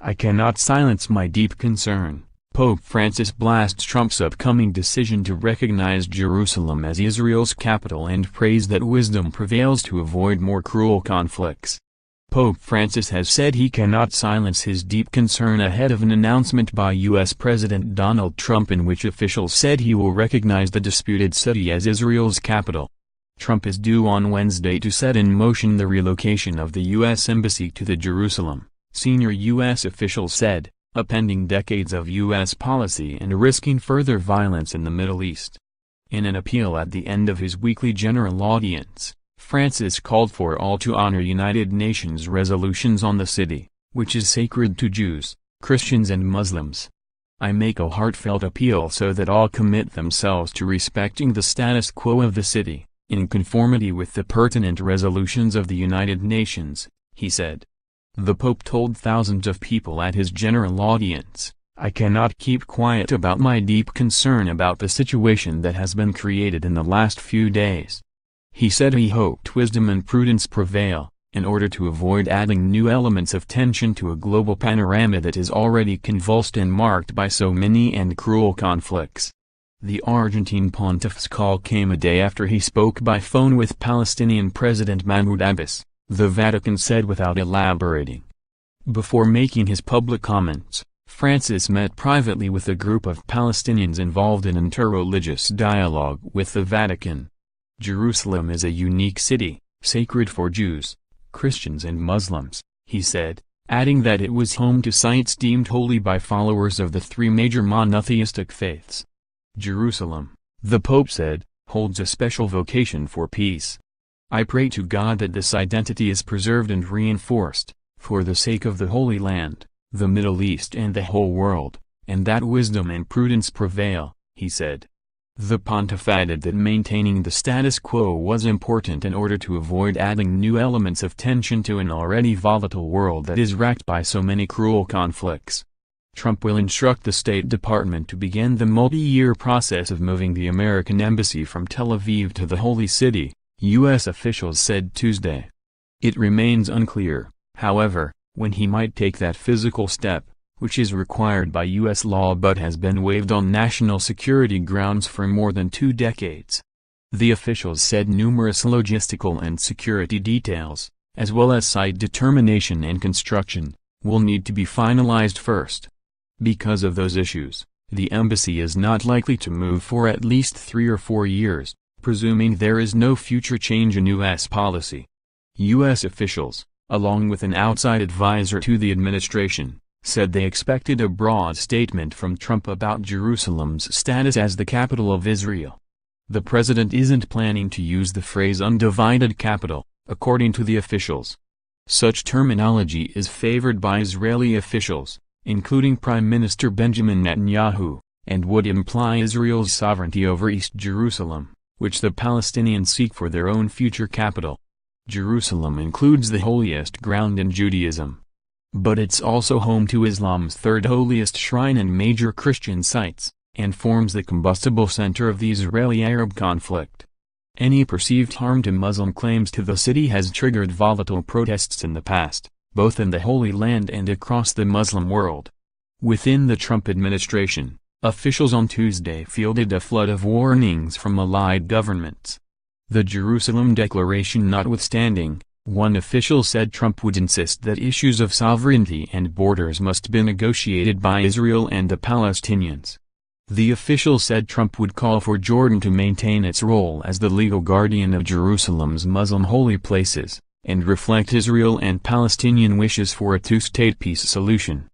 I cannot silence my deep concern. Pope Francis blasts Trump's upcoming decision to recognize Jerusalem as Israel's capital and prays that wisdom prevails to avoid more cruel conflicts. Pope Francis has said he cannot silence his deep concern ahead of an announcement by U.S. President Donald Trump in which officials said he will recognize the disputed city as Israel's capital. Trump is due on Wednesday to set in motion the relocation of the U.S. Embassy to the Jerusalem, senior U.S. officials said, upending decades of U.S. policy and risking further violence in the Middle East. In an appeal at the end of his weekly general audience, Francis called for all to honor United Nations resolutions on the city, which is sacred to Jews, Christians and Muslims. I make a heartfelt appeal so that all commit themselves to respecting the status quo of the city, in conformity with the pertinent resolutions of the United Nations, he said. The Pope told thousands of people at his general audience, I cannot keep quiet about my deep concern about the situation that has been created in the last few days. He said he hoped wisdom and prudence prevail, in order to avoid adding new elements of tension to a global panorama that is already convulsed and marked by so many and cruel conflicts. The Argentine pontiff's call came a day after he spoke by phone with Palestinian President Mahmoud Abbas, the Vatican said without elaborating. Before making his public comments, Francis met privately with a group of Palestinians involved in interreligious dialogue with the Vatican. Jerusalem is a unique city, sacred for Jews, Christians and Muslims, he said, adding that it was home to sites deemed holy by followers of the three major monotheistic faiths. Jerusalem, the Pope said, holds a special vocation for peace. I pray to God that this identity is preserved and reinforced, for the sake of the Holy Land, the Middle East and the whole world, and that wisdom and prudence prevail, he said. The pontiff added that maintaining the status quo was important in order to avoid adding new elements of tension to an already volatile world that is racked by so many cruel conflicts. Trump will instruct the State Department to begin the multi-year process of moving the American embassy from Tel Aviv to the Holy City, U.S. officials said Tuesday. It remains unclear, however, when he might take that physical step, which is required by U.S. law but has been waived on national security grounds for more than 2 decades. The officials said numerous logistical and security details, as well as site determination and construction, will need to be finalized first. Because of those issues, the embassy is not likely to move for at least 3 or 4 years, presuming there is no future change in U.S. policy. U.S. officials, along with an outside advisor to the administration, said they expected a broad statement from Trump about Jerusalem's status as the capital of Israel. The president isn't planning to use the phrase undivided capital, according to the officials. Such terminology is favored by Israeli officials, including Prime Minister Benjamin Netanyahu, and would imply Israel's sovereignty over East Jerusalem, which the Palestinians seek for their own future capital. Jerusalem includes the holiest ground in Judaism. But it's also home to Islam's third holiest shrine and major Christian sites, and forms the combustible center of the Israeli-Arab conflict. Any perceived harm to Muslim claims to the city has triggered volatile protests in the past, both in the Holy Land and across the Muslim world. Within the Trump administration, officials on Tuesday fielded a flood of warnings from allied governments. The Jerusalem Declaration notwithstanding, one official said Trump would insist that issues of sovereignty and borders must be negotiated by Israel and the Palestinians. The official said Trump would call for Jordan to maintain its role as the legal guardian of Jerusalem's Muslim holy places, and reflect Israel and Palestinian wishes for a two-state peace solution.